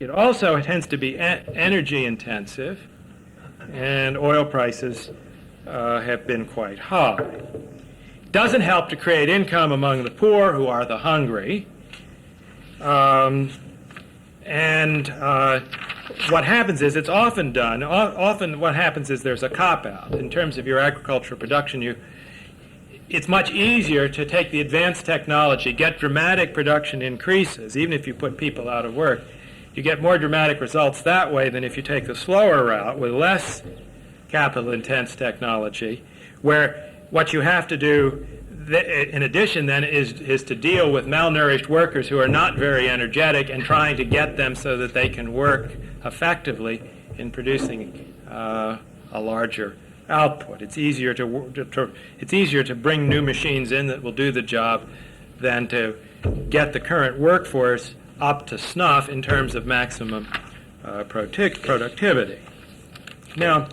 It also tends to be energy intensive, and oil prices have been quite high. It doesn't help to create income among the poor, who are the hungry. What happens is, it's often done, often what happens is there's a cop-out. In terms of your agricultural production, it's much easier to take the advanced technology, get dramatic production increases, even if you put people out of work. You get more dramatic results that way than if you take the slower route with less capital-intense technology, where what you have to do in addition then is to deal with malnourished workers who are not very energetic and trying to get them so that they can work effectively in producing a larger output. It's easier to bring new machines in that will do the job than to get the current workforce up to snuff in terms of maximum productivity. Now,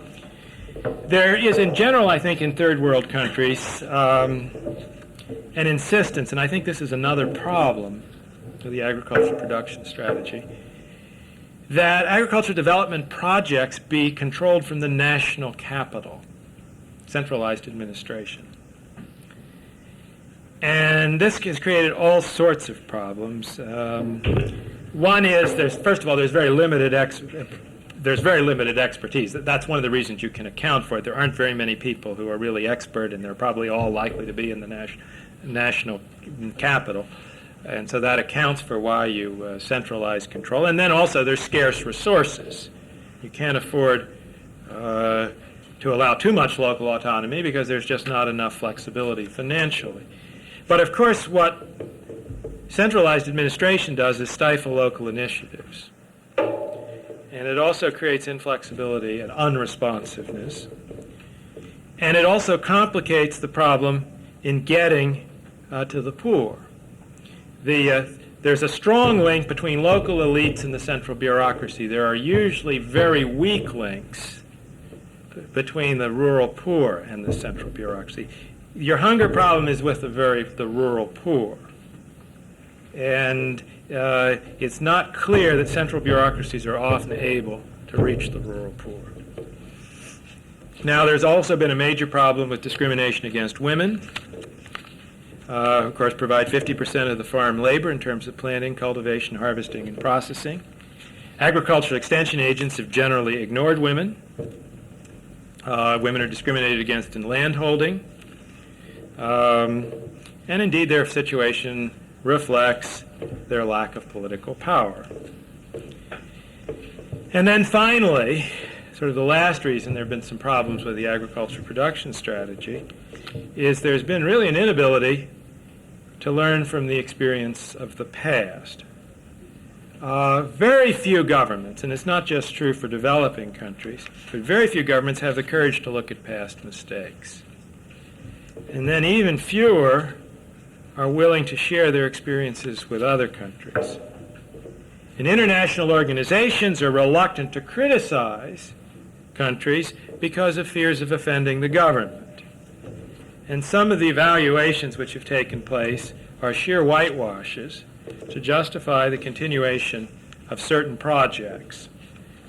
there is in general, I think, in third world countries, an insistence, and I think this is another problem with the agricultural production strategy, that agricultural development projects be controlled from the national capital, centralized administration. And this has created all sorts of problems. One is, first of all, there's very limited expertise. That's one of the reasons you can account for it. There aren't very many people who are really expert, and they're probably all likely to be in the national capital. And so that accounts for why you centralize control. And then also there's scarce resources. You can't afford to allow too much local autonomy because there's just not enough flexibility financially. But of course, what centralized administration does is stifle local initiatives. And it also creates inflexibility and unresponsiveness. And it also complicates the problem in getting to the poor. There's a strong link between local elites and the central bureaucracy. There are usually very weak links between the rural poor and the central bureaucracy. Your hunger problem is with the rural poor. And it's not clear that central bureaucracies are often able to reach the rural poor. Now, there's also been a major problem with discrimination against women, who, of course, provide 50% of the farm labor in terms of planting, cultivation, harvesting, and processing. Agricultural extension agents have generally ignored women. Women are discriminated against in landholding. And indeed, their situation reflects their lack of political power. And then finally, sort of the last reason there have been some problems with the agriculture production strategy is there's been really an inability to learn from the experience of the past. Very few governments, and it's not just true for developing countries, but very few governments have the courage to look at past mistakes. And then even fewer are willing to share their experiences with other countries. And international organizations are reluctant to criticize countries because of fears of offending the government. And some of the evaluations which have taken place are sheer whitewashes to justify the continuation of certain projects.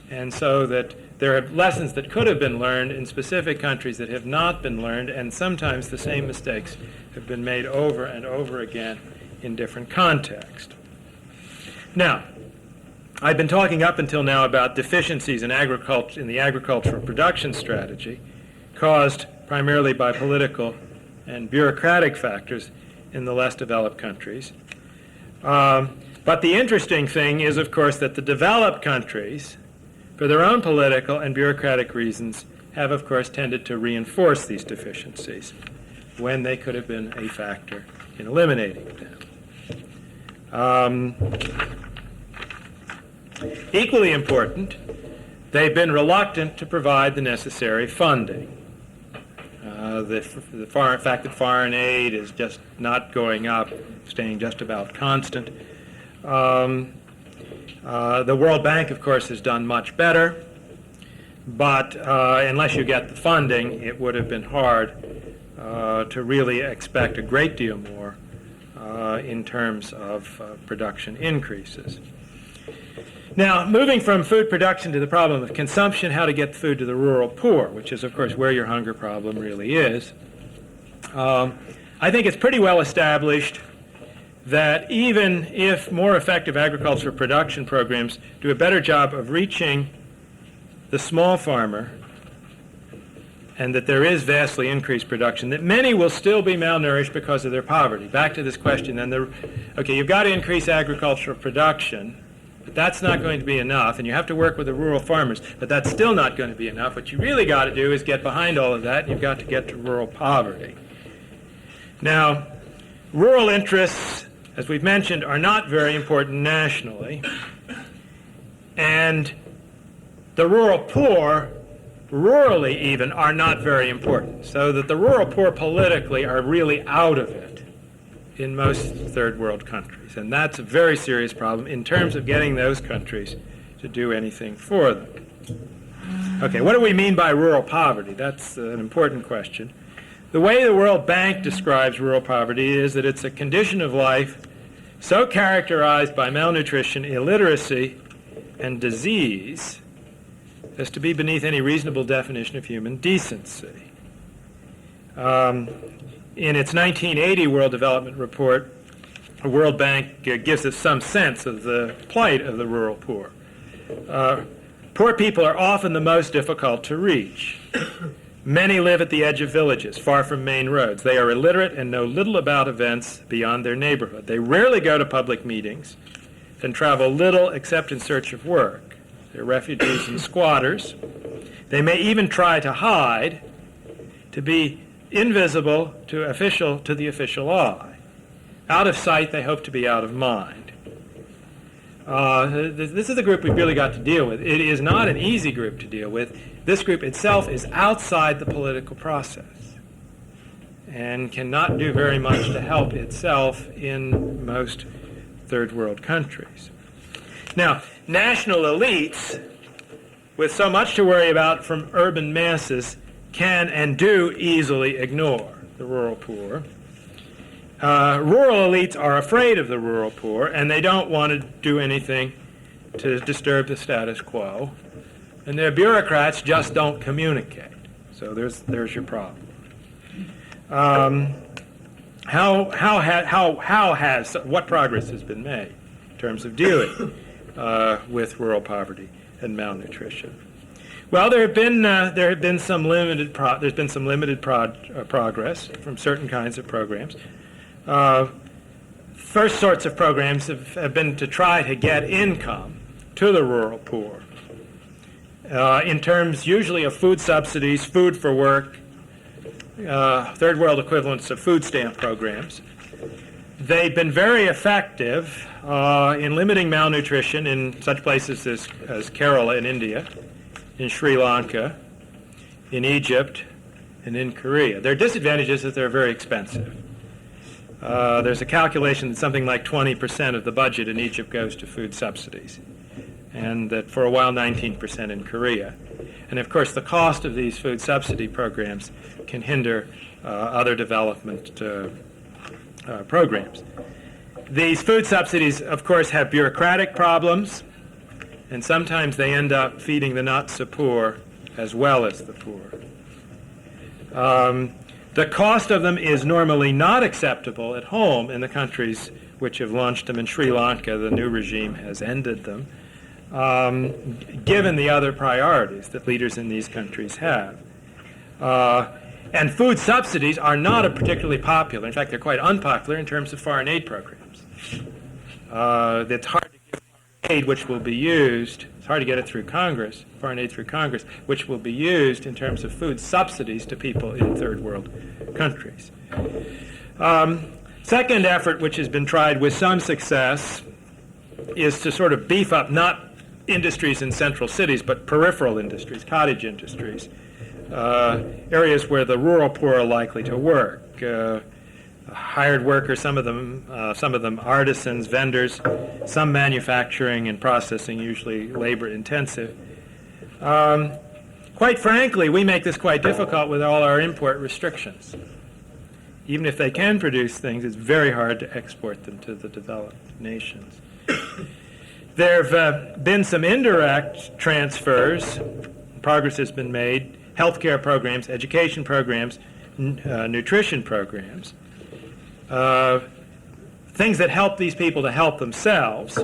And so that there are lessons that could have been learned in specific countries that have not been learned, and sometimes the same mistakes have been made over and over again in different contexts. Now, I've been talking up until now about deficiencies in the agricultural production strategy caused primarily by political and bureaucratic factors in the less developed countries. But the interesting thing is, of course, that the developed countries, for their own political and bureaucratic reasons, have, of course, tended to reinforce these deficiencies when they could have been a factor in eliminating them. Equally important, they've been reluctant to provide the necessary funding. The fact that foreign aid is just not going up, staying just about constant. The World Bank, of course, has done much better, but unless you get the funding, it would have been hard to really expect a great deal more in terms of production increases. Now, moving from food production to the problem of consumption, how to get food to the rural poor, which is, of course, where your hunger problem really is. I think it's pretty well established that even if more effective agricultural production programs do a better job of reaching the small farmer, and that there is vastly increased production, that many will still be malnourished because of their poverty. Back to this question, okay, you've got to increase agricultural production, but that's not going to be enough, and you have to work with the rural farmers, but that's still not going to be enough. What you really got to do is get behind all of that, and you've got to get to rural poverty. Now, rural interests, as we've mentioned, are not very important nationally, and the rural poor, rurally even, are not very important, so that the rural poor politically are really out of it in most third world countries, and that's a very serious problem in terms of getting those countries to do anything for them. Okay, what do we mean by rural poverty? That's an important question. The way the World Bank describes rural poverty is that it's a condition of life so characterized by malnutrition, illiteracy, and disease as to be beneath any reasonable definition of human decency. In its 1980 World Development Report, the World Bank gives us some sense of the plight of the rural poor. Poor people are often the most difficult to reach. Many live at the edge of villages, far from main roads. They are illiterate and know little about events beyond their neighborhood. They rarely go to public meetings and travel little except in search of work. They're refugees and squatters. They may even try to hide, to be invisible to the official eye. Out of sight, they hope to be out of mind. This is a group we've really got to deal with. It is not an easy group to deal with. This group itself is outside the political process and cannot do very much to help itself in most third world countries. Now, national elites, with so much to worry about from urban masses, can and do easily ignore the rural poor. Rural elites are afraid of the rural poor, and they don't want to do anything to disturb the status quo. And their bureaucrats just don't communicate. So there's your problem. What progress has been made in terms of dealing with rural poverty and malnutrition? Well, there's been some limited progress from certain kinds of programs. First sorts of programs have been to try to get income to the rural poor in terms usually of food subsidies, food for work, third world equivalents of food stamp programs. They've been very effective in limiting malnutrition in such places as Kerala in India, in Sri Lanka, in Egypt, and in Korea. Their disadvantage is that they're very expensive. There's a calculation that something like 20% of the budget in Egypt goes to food subsidies, and that for a while 19% in Korea. And of course the cost of these food subsidy programs can hinder other development programs. These food subsidies, of course, have bureaucratic problems, and sometimes they end up feeding the not so poor as well as the poor. The cost of them is normally not acceptable at home in the countries which have launched them. In Sri Lanka, the new regime has ended them, given the other priorities that leaders in these countries have. And food subsidies are not particularly popular. In fact, they're quite unpopular in terms of foreign aid programs. It's hard to give aid which will be used. It's hard to get it through Congress, foreign aid through Congress, which will be used in terms of food subsidies to people in third world countries. Second effort, which has been tried with some success, is to sort of beef up not industries in central cities, but peripheral industries, cottage industries, areas where the rural poor are likely to work. Hired workers, some of them artisans, vendors, some manufacturing and processing, usually labor intensive. Quite frankly, we make this quite difficult with all our import restrictions. Even if they can produce things, it's very hard to export them to the developed nations. There have been some indirect transfers. Progress has been made. Healthcare programs, education programs, nutrition programs, things that help these people to help themselves.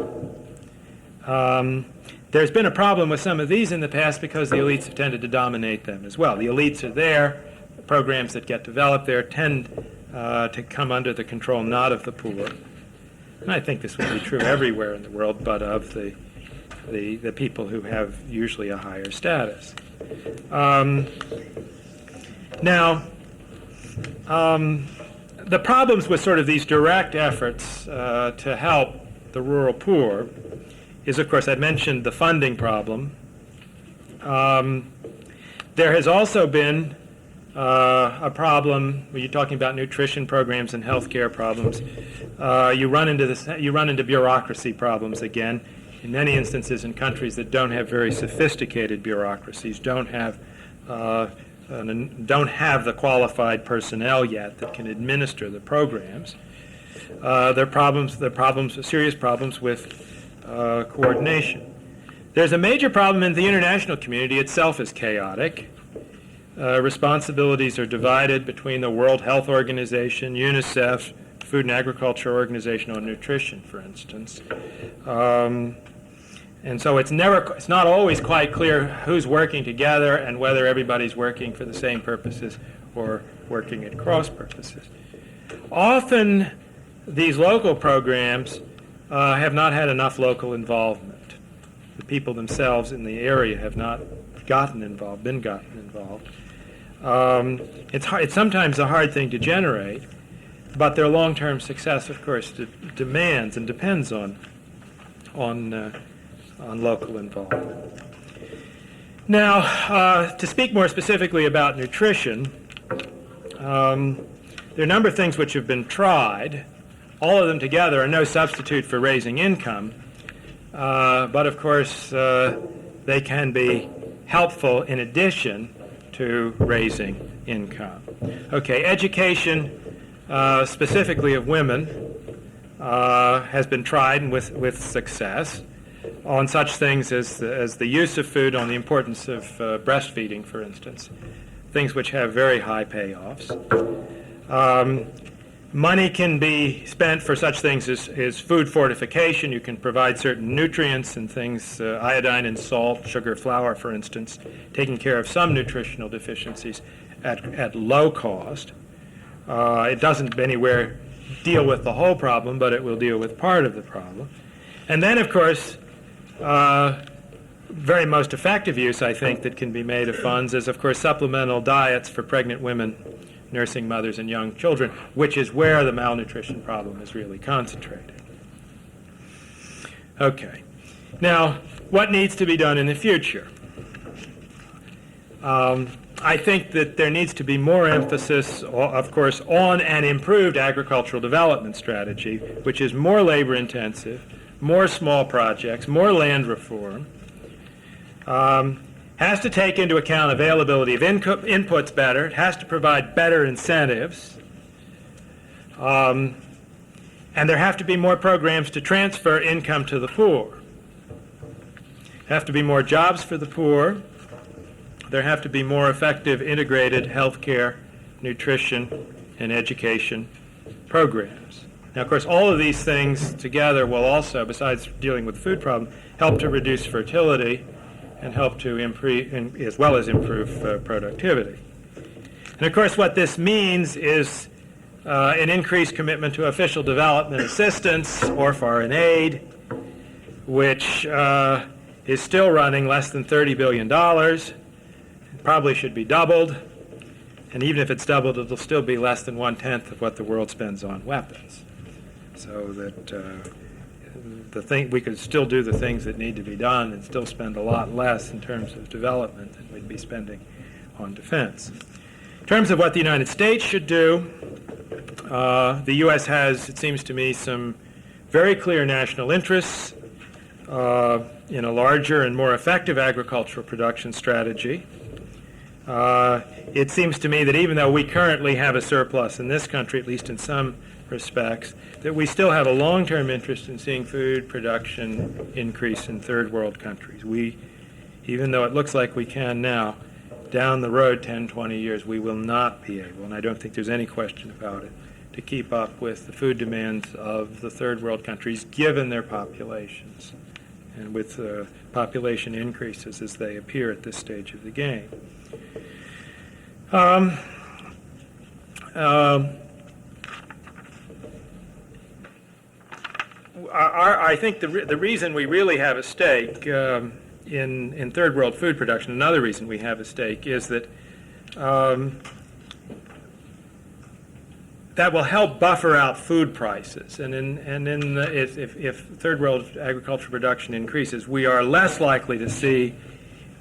There's been a problem with some of these in the past because the elites have tended to dominate them as well. The elites are there. The programs that get developed there tend to come under the control not of the poor. And I think this would be true everywhere in the world, but of the people who have usually a higher status. The problems with sort of these direct efforts to help the rural poor is, of course, I mentioned the funding problem. There has also been a problem when you're talking about nutrition programs and healthcare problems. You run into bureaucracy problems again. In many instances, in countries that don't have very sophisticated bureaucracies, don't have the qualified personnel yet that can administer the programs. There are serious problems with coordination. There's a major problem in the international community itself is chaotic. Responsibilities are divided between the World Health Organization, UNICEF, Food and Agriculture Organization on nutrition, for instance. And so it's not always quite clear who's working together and whether everybody's working for the same purposes or working at cross purposes. Often these local programs have not had enough local involvement. The people themselves in the area have not been gotten involved. It's sometimes a hard thing to generate, but their long-term success, of course, demands and depends on local involvement. Now, to speak more specifically about nutrition, there are a number of things which have been tried. All of them together are no substitute for raising income, but of course they can be helpful in addition to raising income. Okay, education, specifically of women, has been tried and with success on such things as the use of food, on the importance of breastfeeding, for instance, things which have very high payoffs. Money can be spent for such things as food fortification. You can provide certain nutrients and things, iodine and salt, sugar, flour, for instance, taking care of some nutritional deficiencies at low cost. It doesn't anywhere deal with the whole problem, but it will deal with part of the problem. And then, of course, very most effective use, I think, that can be made of funds is, of course, supplemental diets for pregnant women, nursing mothers, and young children, which is where the malnutrition problem is really concentrated. Okay. Now, what needs to be done in the future? I think that there needs to be more emphasis, of course, on an improved agricultural development strategy, which is more labor-intensive, more small projects, more land reform, has to take into account availability of inputs better. It has to provide better incentives. And there have to be more programs to transfer income to the poor. There have to be more jobs for the poor. There have to be more effective integrated health care, nutrition, and education programs. Now, of course, all of these things together will also, besides dealing with the food problem, help to reduce fertility and help to improve, as well as improve productivity. And of course, what this means is an increased commitment to official development assistance or foreign aid, which is still running less than $30 billion. It probably should be doubled. And even if it's doubled, it'll still be less than 1/10 of what the world spends on weapons. So that we could still do the things that need to be done and still spend a lot less in terms of development than we'd be spending on defense. In terms of what the United States should do, the U.S. has, it seems to me, some very clear national interests in a larger and more effective agricultural production strategy. It seems to me that even though we currently have a surplus in this country, at least in some respects, that we still have a long-term interest in seeing food production increase in third world countries. Even though it looks like we can now, down the road 10, 20 years, we will not be able, and I don't think there's any question about it, to keep up with the food demands of the third world countries given their populations and with population increases as they appear at this stage of the game. I think the reason we really have a stake in third world food production, another reason we have a stake, is that that will help buffer out food prices. If third world agricultural production increases, we are less likely to see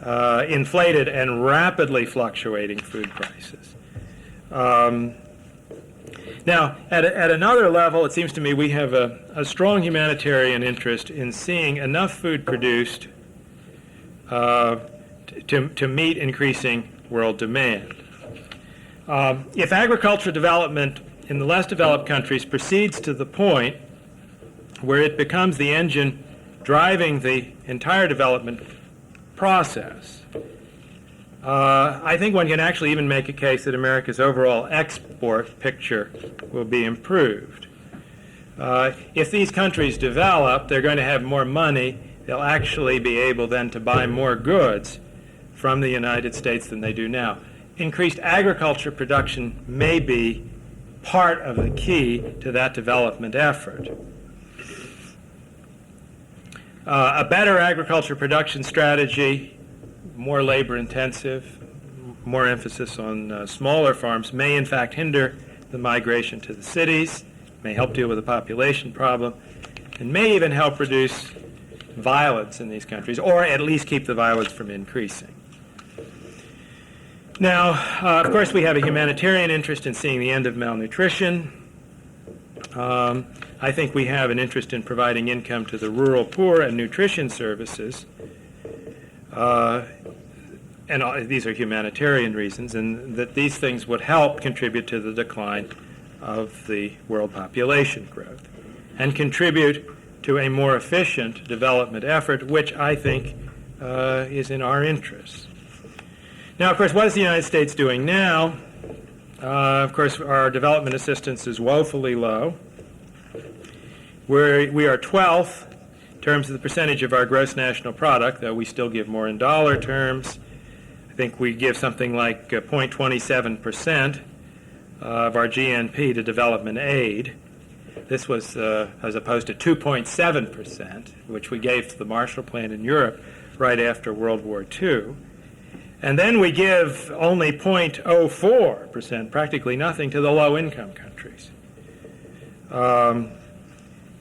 inflated and rapidly fluctuating food prices. Now, at another level, it seems to me we have a strong humanitarian interest in seeing enough food produced to meet increasing world demand. If agricultural development in the less developed countries proceeds to the point where it becomes the engine driving the entire development process, I think one can actually even make a case that America's overall export picture will be improved. If these countries develop, they're going to have more money. They'll actually be able then to buy more goods from the United States than they do now. Increased agriculture production may be part of the key to that development effort. A better agriculture production strategy, more labor intensive, more emphasis on smaller farms, may in fact hinder the migration to the cities, may help deal with the population problem, and may even help reduce violence in these countries, or at least keep the violence from increasing. Now, of course, we have a humanitarian interest in seeing the end of malnutrition. I think we have an interest in providing income to the rural poor and nutrition services. These are humanitarian reasons, and that these things would help contribute to the decline of the world population growth and contribute to a more efficient development effort, which I think is in our interests. Now, of course, what is the United States doing now? Of course, our development assistance is woefully low. We are 12th in terms of the percentage of our gross national product, though we still give more in dollar terms. I think we give something like 0.27% of our GNP to development aid. This was as opposed to 2.7%, which we gave to the Marshall Plan in Europe right after World War II. And then we give only 0.04%, practically nothing, to the low-income countries.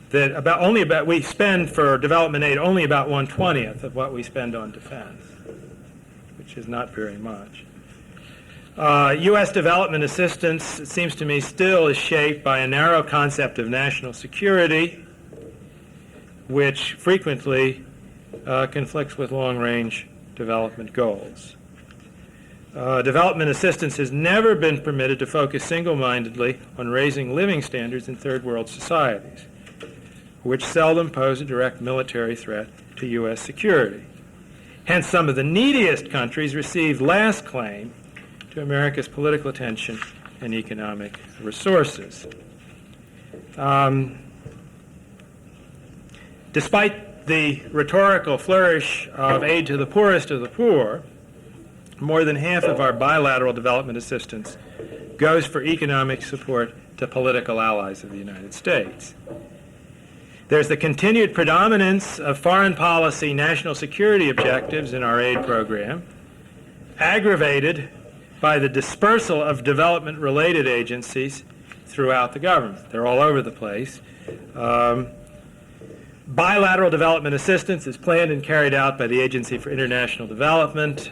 We spend for development aid only about 1/20th of what we spend on defense, which is not very much. U.S. development assistance, it seems to me, still is shaped by a narrow concept of national security, which frequently conflicts with long-range development goals. Development assistance has never been permitted to focus single-mindedly on raising living standards in third world societies, which seldom pose a direct military threat to U.S. security. Hence, some of the neediest countries receive last claim to America's political attention and economic resources. Despite the rhetorical flourish of aid to the poorest of the poor, more than half of our bilateral development assistance goes for economic support to political allies of the United States. There's the continued predominance of foreign policy national security objectives in our aid program, aggravated by the dispersal of development-related agencies throughout the government. They're all over the place. Bilateral development assistance is planned and carried out by the Agency for International Development.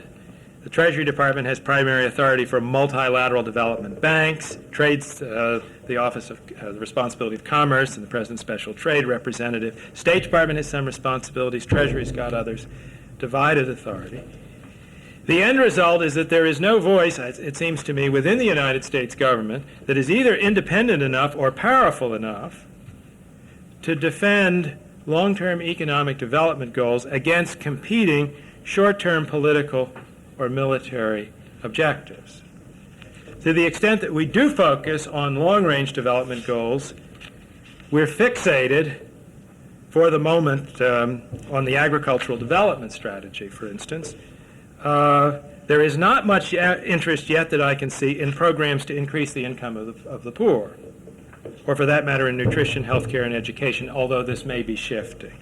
The Treasury Department has primary authority for multilateral development banks, the Office of the Responsibility of Commerce and the President's Special Trade Representative. State Department has some responsibilities. Treasury's got others. Divided authority. The end result is that there is no voice, it seems to me, within the United States government that is either independent enough or powerful enough to defend long-term economic development goals against competing short-term political or military objectives. To the extent that we do focus on long-range development goals, we're fixated for the moment on the agricultural development strategy, for instance. There is not much interest yet that I can see in programs to increase the income of the poor, or for that matter in nutrition, healthcare, and education, although this may be shifting.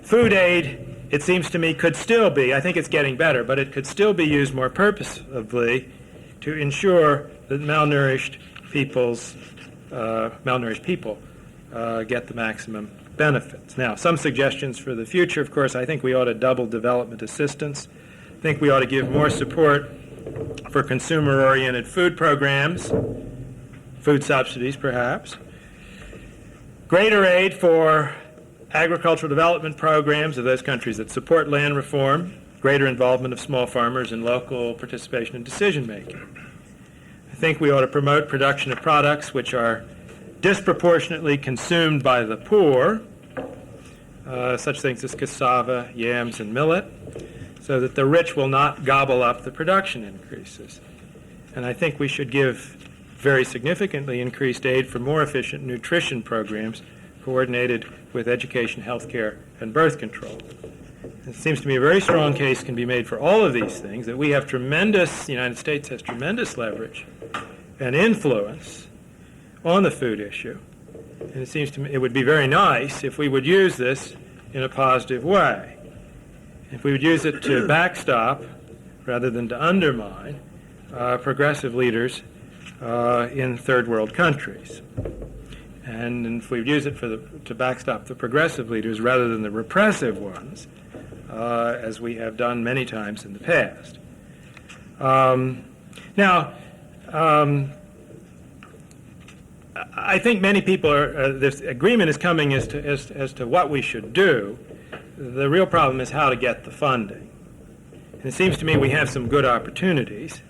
Food aid, it seems to me, could still be, I think it's getting better, but it could still be used more purposefully to ensure that malnourished people get the maximum benefits. Now, some suggestions for the future, of course, I think we ought to double development assistance. I think we ought to give more support for consumer-oriented food programs, food subsidies perhaps. Greater aid for agricultural development programs of those countries that support land reform, greater involvement of small farmers and local participation in decision-making. I think we ought to promote production of products which are disproportionately consumed by the poor, such things as cassava, yams, and millet, so that the rich will not gobble up the production increases. And I think we should give very significantly increased aid for more efficient nutrition programs coordinated with education, healthcare, and birth control. It seems to me a very strong case can be made for all of these things, that we have the United States has tremendous leverage and influence on the food issue. And it seems to me it would be very nice if we would use this in a positive way. If we would use it to backstop rather than to undermine progressive leaders in third world countries. And if we would use it to backstop the progressive leaders rather than the repressive ones, as we have done many times in the past. I think many people this agreement is coming as to what we should do. The real problem is how to get the funding. And it seems to me we have some good opportunities,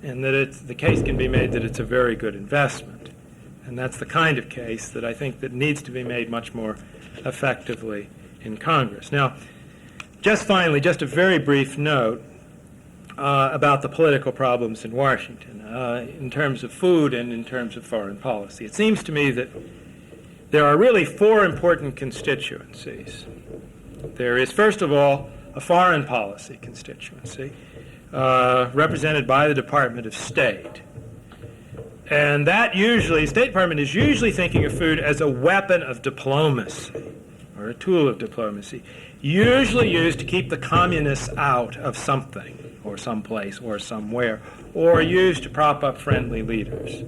and that the case can be made that it's a very good investment. And that's the kind of case that I think that needs to be made much more effectively in Congress. Now, just finally, just a very brief note about the political problems in Washington in terms of food and in terms of foreign policy. It seems to me that there are really four important constituencies. There is, first of all, a foreign policy constituency represented by the Department of State. And that State Department is usually thinking of food as a weapon of diplomacy, or a tool of diplomacy, usually used to keep the communists out of something, or someplace, or somewhere, or used to prop up friendly leaders.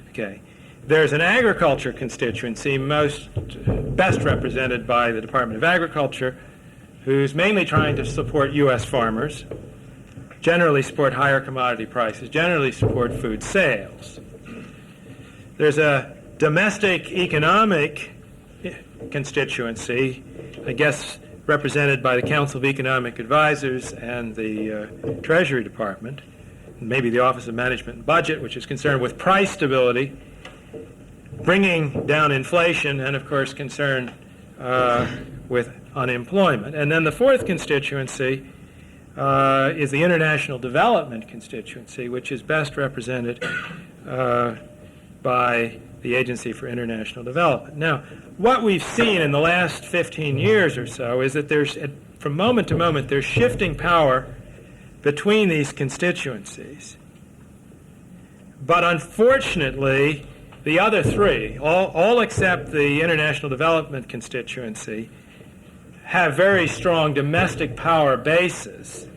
Okay. There's an agriculture constituency best represented by the Department of Agriculture, who's mainly trying to support U.S. farmers, generally support higher commodity prices, generally support food sales. There's a domestic economic constituency, I guess represented by the Council of Economic Advisors and the Treasury Department, maybe the Office of Management and Budget, which is concerned with price stability, bringing down inflation, and of course concerned with unemployment. And then the fourth constituency is the international development constituency, which is best represented by the Agency for International Development. Now, what we've seen in the last 15 years or so is that from moment to moment, there's shifting power between these constituencies. But unfortunately, the other three, all except the international development constituency, have very strong domestic power bases,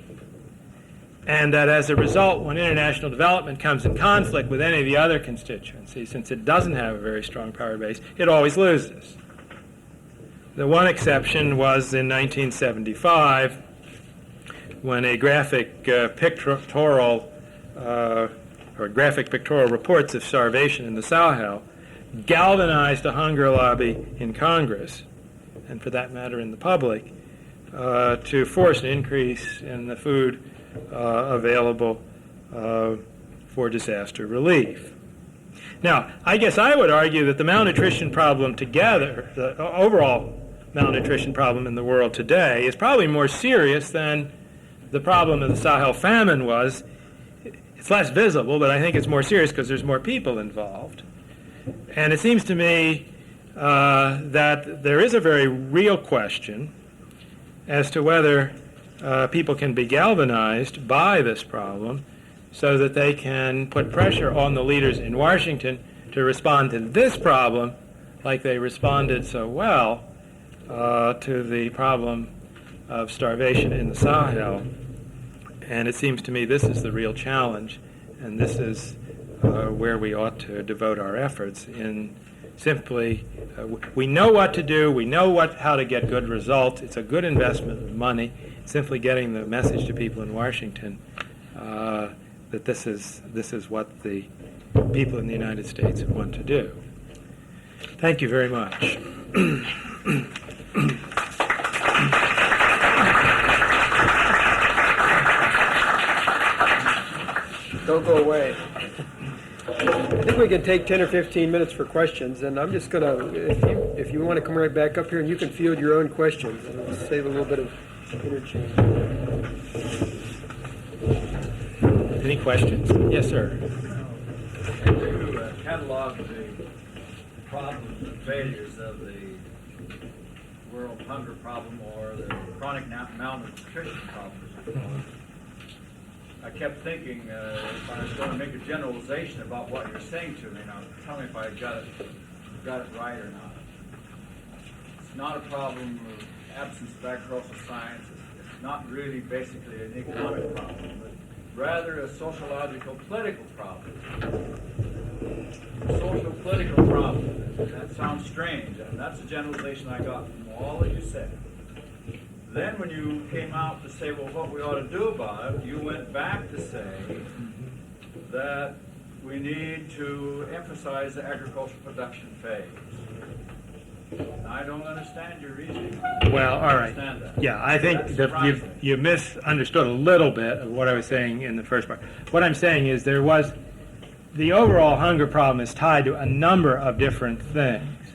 and that as a result, when international development comes in conflict with any of the other constituencies, since it doesn't have a very strong power base, it always loses. The one exception was in 1975, when a graphic pictorial reports of starvation in the Sahel galvanized a hunger lobby in Congress, and for that matter in the public, to force an increase in the food available for disaster relief. Now, I guess I would argue that the malnutrition problem together, the overall malnutrition problem in the world today, is probably more serious than the problem of the Sahel famine was. It's less visible, but I think it's more serious because there's more people involved. And it seems to me that there is a very real question as to whether people can be galvanized by this problem so that they can put pressure on the leaders in Washington to respond to this problem like they responded so well to the problem of starvation in the Sahel. And it seems to me this is the real challenge, and this is where we ought to devote our efforts in simply, we know what to do, we know how to get good results, it's a good investment of money, simply getting the message to people in Washington that this is what the people in the United States want to do. Thank you very much. Don't go away. I think we can take 10 or 15 minutes for questions, and I'm just going to, if you want to come right back up here, and you can field your own questions, and we'll save a little bit of interchange. Any questions? Yes, sir. To catalog the problems and failures of the world hunger problem or the chronic malnutrition problem, I kept thinking if I was going to make a generalization about what you're saying to me, now tell me if I got it right or not. It's not a problem of absence of agricultural science. It's not really basically an economic problem, but rather a sociological political problem. Social political problem. That sounds strange, and that's a generalization I got from all that you said. Then when you came out to say, well, what we ought to do about it, you went back to say that we need to emphasize the agricultural production phase. I don't understand your reasoning. Well, all right. Yeah, I think that you misunderstood a little bit of what I was saying in the first part. What I'm saying is the overall hunger problem is tied to a number of different things.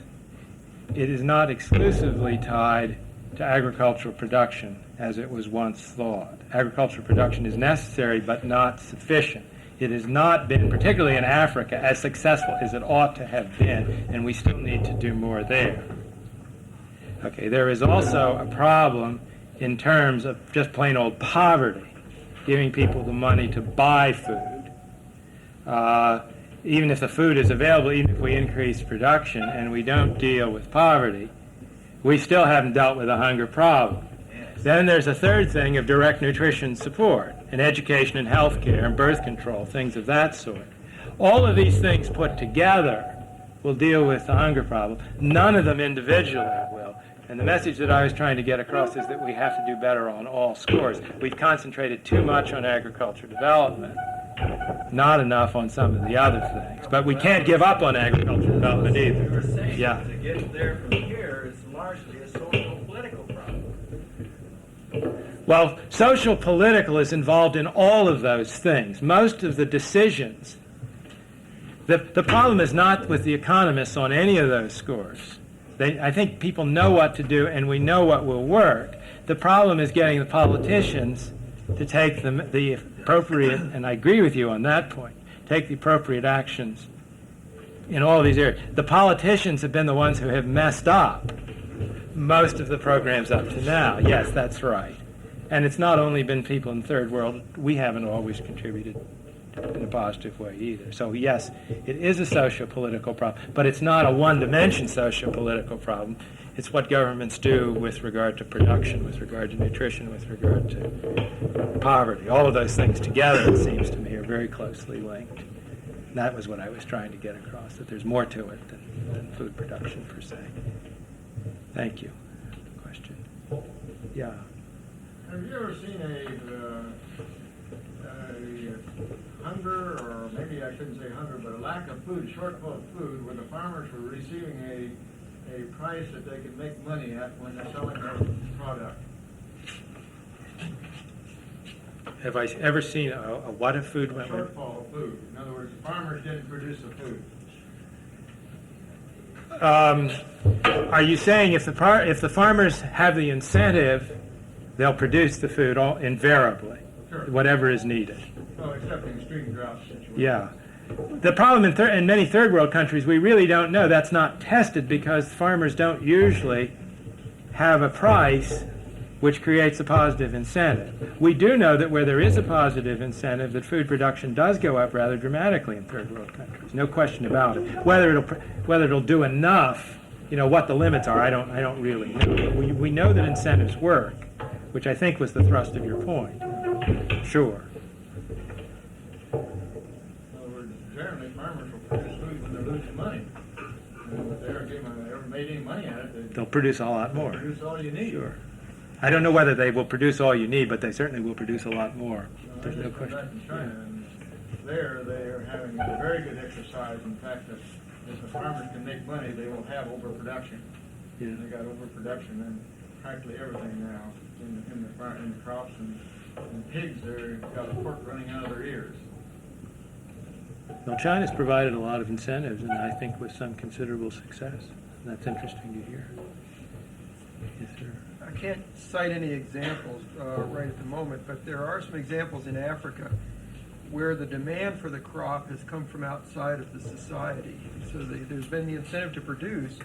It is not exclusively tied to agricultural production as it was once thought. Agricultural production is necessary but not sufficient. It has not been, particularly in Africa, as successful as it ought to have been, and we still need to do more there. Okay, there is also a problem in terms of just plain old poverty, giving people the money to buy food. Even if the food is available, even if we increase production and we don't deal with poverty, we still haven't dealt with the hunger problem. Then there's a third thing of direct nutrition support, and education and health care and birth control, things of that sort. All of these things put together will deal with the hunger problem. None of them individually will. And the message that I was trying to get across is that we have to do better on all scores. We've concentrated too much on agriculture development, not enough on some of the other things. But we can't give up on agriculture development either. You were saying Yeah. to get there from here is largely a social political problem. Well, social political is involved in all of those things. Most of the decisions. The problem is not with the economists on any of those scores. I think people know what to do and we know what will work. The problem is getting the politicians to take the appropriate, and I agree with you on that point, take the appropriate actions in all of these areas. The politicians have been the ones who have messed up most of the programs up to now. Yes, that's right. And it's not only been people in the third world. We haven't always contributed in a positive way either. So yes, it is a socio-political problem, but it's not a one-dimension socio-political problem. It's what governments do with regard to production, with regard to nutrition, with regard to poverty. All of those things together, it seems to me, are very closely linked. And that was what I was trying to get across, that there's more to it than food production per se. Thank you. Question? Yeah. Have you ever seen a hunger, or maybe I shouldn't say hunger, but a lack of food, shortfall of food, where the farmers were receiving a price that they could make money at when they're selling their product? Have I ever seen a what of food went? Shortfall of food. In other words, the farmers didn't produce the food. Are you saying if the farmers have the incentive, they'll produce the food invariably, Sure. whatever is needed? Well, except in extreme drought situations. Yeah. The problem in many third world countries, we really don't know. That's not tested because farmers don't usually have a price which creates a positive incentive. We do know that where there is a positive incentive, that food production does go up rather dramatically in third world countries. No question about it. Whether it'll do enough, what the limits are, I don't really know. We know that incentives work, which I think was the thrust of your point. Sure. In other words, generally farmers will produce food when they're losing money. And if they ever made any money at it, They'll produce a lot they more. produce all you need. Sure. I don't know whether they will produce all you need, but they certainly will produce a lot more. I There's no just come back question. from China, and there they are having a very good exercise. In fact, that if the farmers can make money, they will have overproduction. Yeah. They got overproduction in practically everything now in the crops and pigs. They've got a fork running out of their ears. Well, China's provided a lot of incentives, and I think with some considerable success. That's interesting to hear. Yes, sir. I can't cite any examples right at the moment, but there are some examples in Africa where the demand for the crop has come from outside of the society. So there's been the incentive to produce,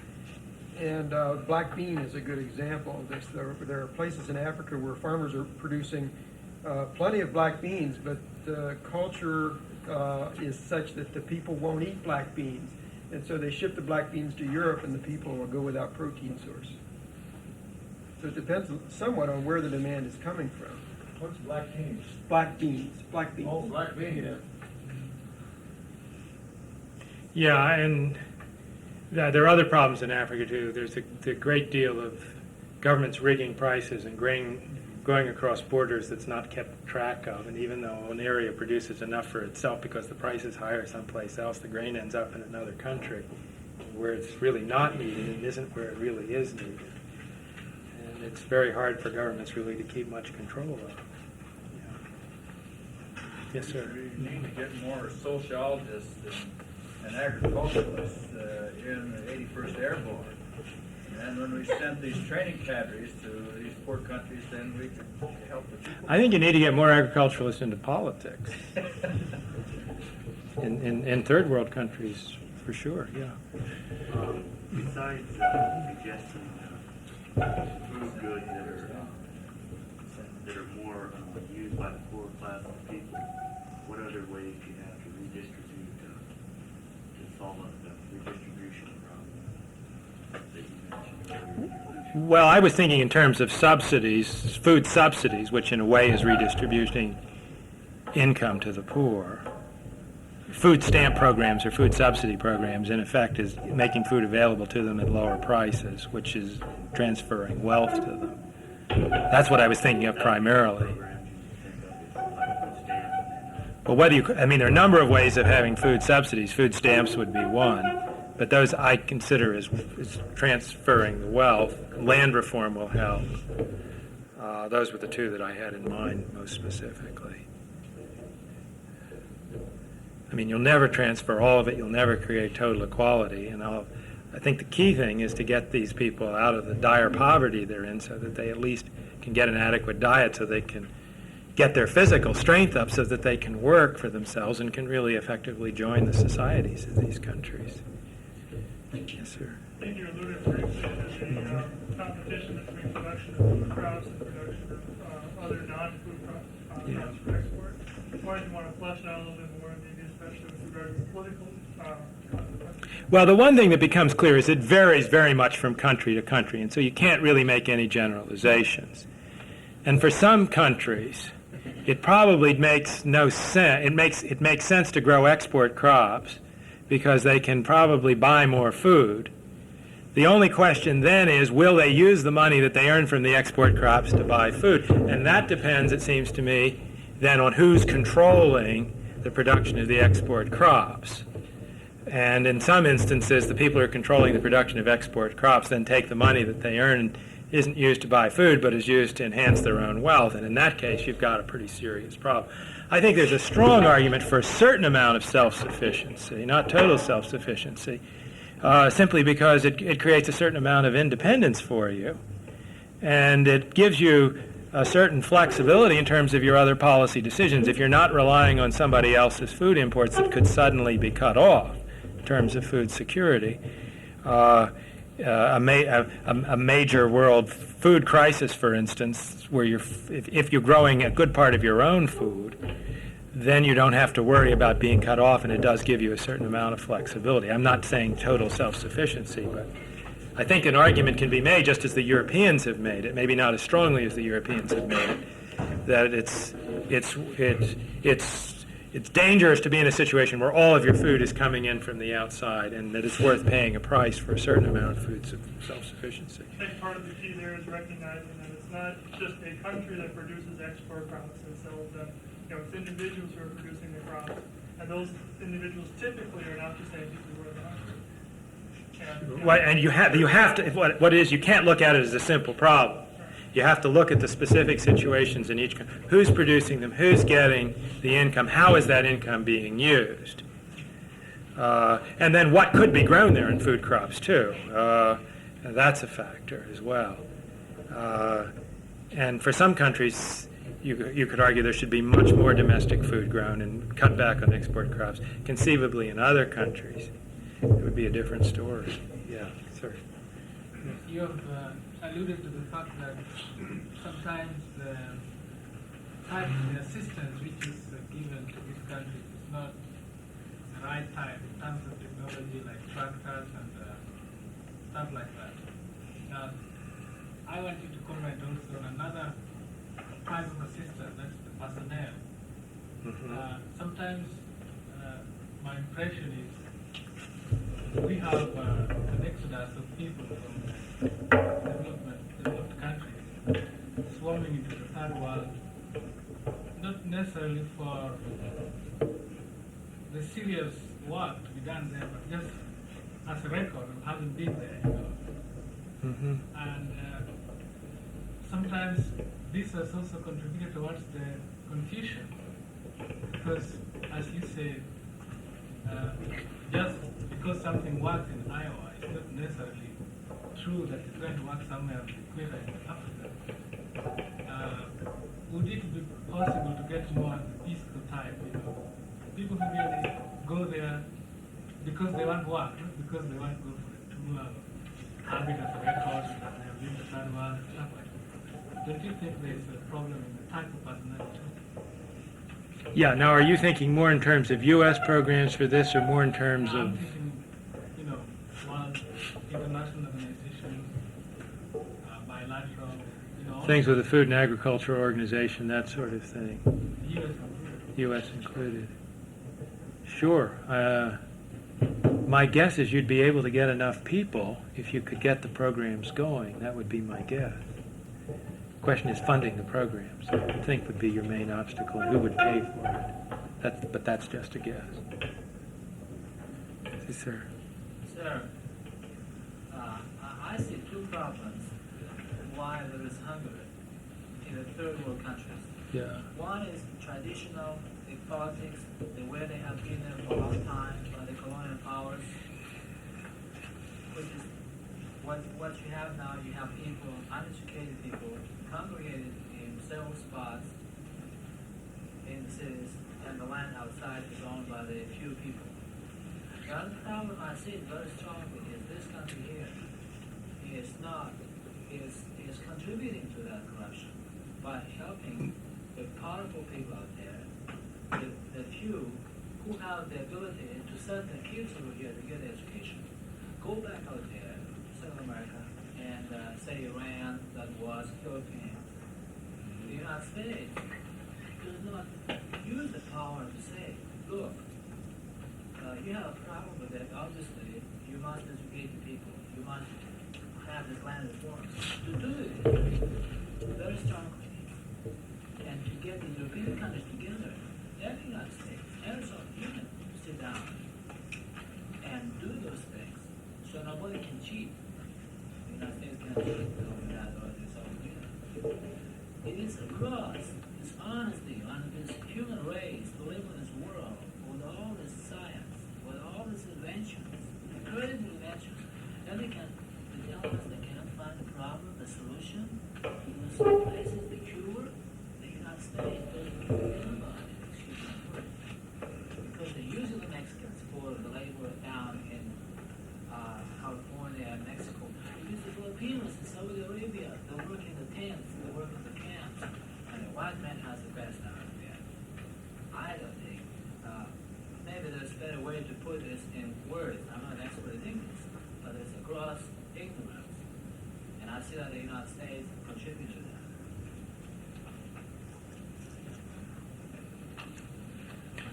and black bean is a good example of this. There are places in Africa where farmers are producing plenty of black beans, but the culture is such that the people won't eat black beans, and so they ship the black beans to Europe, and the people will go without protein source. So it depends somewhat on where the demand is coming from. What's black beans? Black beans. Oh, black beans. Yeah, and there are other problems in Africa too. There's a great deal of governments rigging prices and grain going across borders that's not kept track of. And even though an area produces enough for itself because the price is higher someplace else, the grain ends up in another country where it's really not needed and isn't where it really is needed. And it's very hard for governments really to keep much control of. Yeah. Yes, sir. We need to get more sociologists and agriculturalists in the 81st Airborne. And when we send these training cadres to these poor countries, then we can help the people. I think you need to get more agriculturalists into politics. In third world countries, for sure, yeah. Besides suggesting food goods that are more used by the poor class of people, what other ways do you have to redistribute to solve the redistribution problem that you mentioned earlier? Well, I was thinking in terms of subsidies, food subsidies, which in a way is redistributing income to the poor. Food stamp programs or food subsidy programs, in effect, is making food available to them at lower prices, which is transferring wealth to them. That's what I was thinking of primarily. But there are a number of ways of having food subsidies. Food stamps would be one, but those I consider as transferring the wealth. Land reform will help. Those were the two that I had in mind most specifically. I mean, you'll never transfer all of it. You'll never create total equality. And I think the key thing is to get these people out of the dire poverty they're in so that they at least can get an adequate diet so they can get their physical strength up so that they can work for themselves and can really effectively join the societies of these countries. Yes, sir. I think you alluded briefly to the competition between production of food crops and production of other non-food crops for export. Why do you want to flesh out a little bit more, maybe especially with regard to political consequences? Well, the one thing that becomes clear is it varies very much from country to country, and so you can't really make any generalizations. And for some countries, it probably makes no sense. It makes sense to grow export crops because they can probably buy more food. The only question then is, will they use the money that they earn from the export crops to buy food? And that depends, it seems to me, then on who's controlling the production of the export crops. And in some instances, the people who are controlling the production of export crops then take the money that they earn isn't used to buy food, but is used to enhance their own wealth. And in that case, you've got a pretty serious problem. I think there's a strong argument for a certain amount of self-sufficiency, not total self-sufficiency, simply because it creates a certain amount of independence for you, and it gives you a certain flexibility in terms of your other policy decisions. If you're not relying on somebody else's food imports that could suddenly be cut off in terms of food security, a major world food crisis, for instance, where if you're growing a good part of your own food, then you don't have to worry about being cut off, and it does give you a certain amount of flexibility. I'm not saying total self-sufficiency, but I think an argument can be made, just as the Europeans have made it, maybe not as strongly as the Europeans have made it, that it's dangerous to be in a situation where all of your food is coming in from the outside, and that it's worth paying a price for a certain amount of food self-sufficiency. I think part of the key there is recognizing that it's not just a country that produces export crops and sells them. It's individuals who are producing the crops, and those individuals typically are not the same people who are the hungry. And you have to. What it is, you can't look at it as a simple problem. You have to look at the specific situations in each country. Who's producing them? Who's getting the income? How is that income being used? And then what could be grown there in food crops too? That's a factor as well. And for some countries, you could argue there should be much more domestic food grown and cut back on export crops. Conceivably, in other countries, it would be a different story. Yeah, sir. You have alluded to the fact that sometimes the type of assistance which is given to these countries is not the right type in terms of technology like tractors and stuff like that. Now, I want you to comment also on another type of assistance, that's the personnel. Sometimes my impression is we have an exodus of people from developed countries swarming into the third world, not necessarily for the serious work to be done there, but just as a record of having been there. And sometimes this has also contributed towards the confusion, because, as you said, just because something works in Iowa, it's not necessarily true that it's going to work somewhere on the equator in Africa. Would it be possible to get more fiscal type, people who really go there because they want work, not because they want to go for it, to have it as a record that they have been the third world, stuff like that. Don't you think there's a problem in the type of personality? Yeah, now are you thinking more in terms of U.S. programs for this, or more in terms I'm of... thinking, world, international organizations, bilateral, things with the Food and Agriculture Organization, that sort of thing, the U.S. included. U.S. included? Sure. My guess is you'd be able to get enough people if you could get the programs going. That would be my guess. The question is funding the programs, I would think, would be your main obstacle, and who would pay for it. But that's just a guess. Yes, sir. Sir, I see two problems why there is hunger in the third world countries. Yeah. One is traditional politics, the way they have been there for a long time by the colonial powers, which is what you have now. You have people, uneducated people, congregated in several spots in the cities, and the land outside is owned by the few people. The other problem I see very strongly is this country here is contributing to that corruption by helping the powerful people out there, the few who have the ability to send their kids over here to get education, go back out there, South America, and say Iran, that was Philippines, the United States does not use the power to say, look, you have a problem with it, obviously, you must educate the people, you must have this land reform. To do it very strongly, and to get the European countries together, and the United States, and so you can sit down and do those things, so nobody can cheat. The United States can cheat over that, or it is across this honesty on this human race to live in this world with all this science, with all these inventions, incredible inventions, and they tell us they can't find the problem, the solution, in some places, the cure. The United States doesn't give anybody this human work. Because they're using the Mexicans for the labor down in California and Mexico. They use the Filipinos in Saudi Arabia. They work in the tents, they work in the camps. And the white man has the best out of it. I don't think. Maybe there's a better way to put this in words. I'm not an expert in English, but there's a gross ignorance. And I see that the United States contributes to that.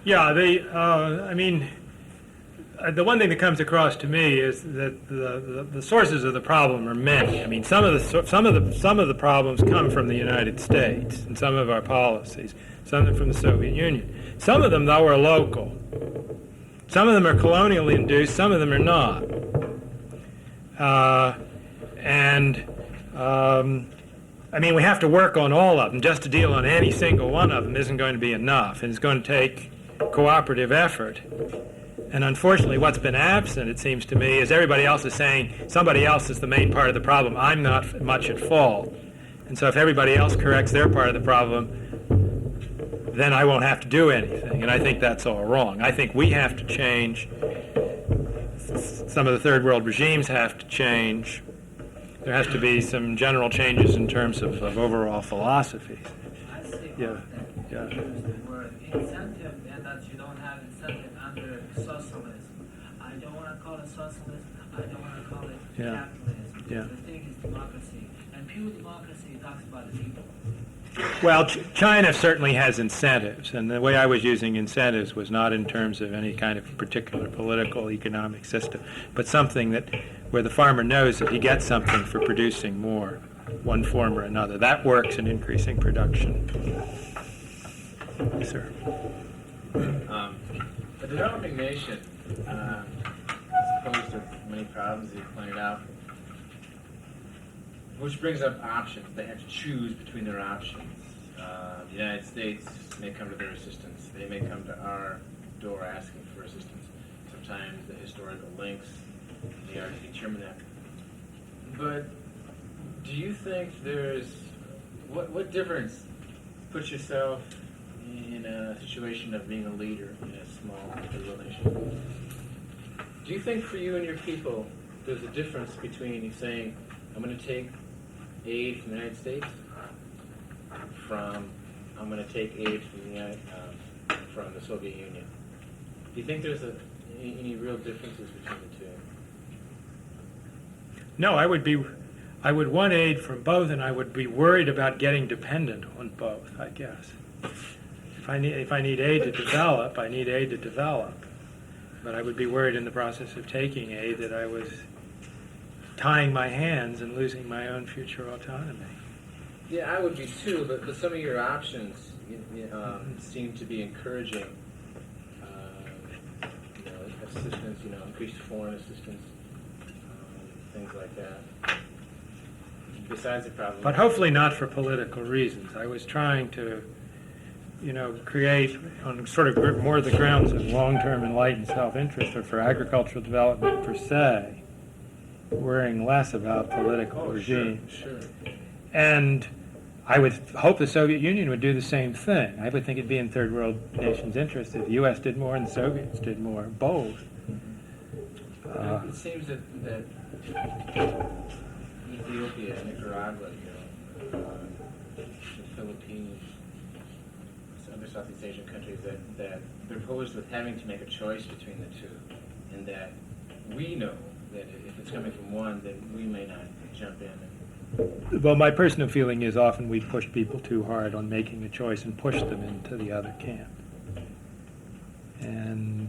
Yeah, the one thing that comes across to me is that the sources of the problem are many. I mean, some of the problems come from the United States and some of our policies. Some of them from the Soviet Union. Some of them, though, are local. Some of them are colonially induced. Some of them are not. We have to work on all of them. Just to deal on any single one of them isn't going to be enough, and it's going to take cooperative effort. And unfortunately, what's been absent, it seems to me, is everybody else is saying somebody else is the main part of the problem. I'm not much at fault. And so if everybody else corrects their part of the problem, then I won't have to do anything. And I think that's all wrong. I think we have to change. Some of the third world regimes have to change. There has to be some general changes in terms of overall philosophies. I see Yeah, yeah. use the word incentive, and that you don't have incentive under socialism. I don't want to call it socialism. I don't want to call it Yeah. capitalism. Yeah. The thing is democracy. And pure democracy talks about the people. Well, China certainly has incentives, and the way I was using incentives was not in terms of any kind of particular political economic system, but something that where the farmer knows that he gets something for producing more, one form or another. That works in increasing production. Yes, sir. A developing nation, as opposed to many problems that you pointed out, which brings up options. They have to choose between their options. The United States may come to their assistance. They may come to our door asking for assistance. Sometimes the historical links, they already determine that. But do you think there's, what difference puts yourself in a situation of being a leader in a small little nation? Do you think for you and your people there's a difference between you saying, I'm going to take aid from the United States from I'm going to take aid from the Soviet Union? Do you think there's any real differences between the two? No, I would want aid from both, and I would be worried about getting dependent on both, I guess. If I need aid to develop, I need aid to develop. But I would be worried in the process of taking aid that I was tying my hands and losing my own future autonomy. Yeah, I would be too, but some of your options seem to be encouraging assistance, increased foreign assistance, things like that. Besides the problem. But hopefully not for political reasons. I was trying to, create on sort of more the grounds of long-term enlightened self-interest or for agricultural development per se, worrying less about political regimes. Sure. And I would hope the Soviet Union would do the same thing. I would think it'd be in third world nations' interest if the U.S. did more and the Soviets did more, both. It seems that Ethiopia, Nicaragua, the Philippines, other Southeast Asian countries, that they're posed with having to make a choice between the two, and that we know that if it's coming from one, then we may not jump in. Well, my personal feeling is often we push people too hard on making a choice and push them into the other camp. And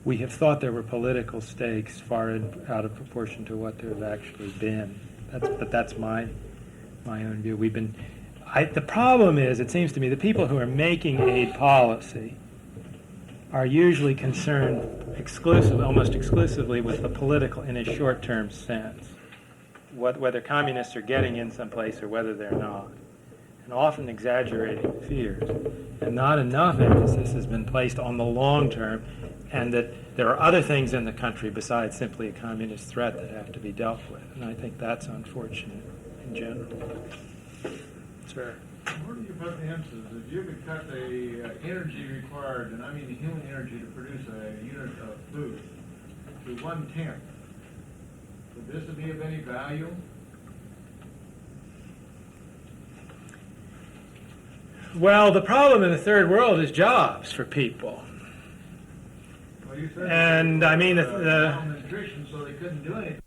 we have thought there were political stakes far out of proportion to what there have actually been. But that's my own view. The problem is, it seems to me, the people who are making aid policy are usually concerned almost exclusively with the political in a short-term sense. Whether communists are getting in someplace or whether they're not. and often exaggerating fears. And not enough emphasis has been placed on the long term, and that there are other things in the country besides simply a communist threat that have to be dealt with. And I think that's unfortunate in general. Sir. Where do you put the emphasis? If you could cut the energy required, and I mean the human energy to produce a unit of food to 1/10, would this be of any value? Well, the problem in the third world is jobs for people. Well, you said And, I mean, the- malnutrition, so they couldn't do anything.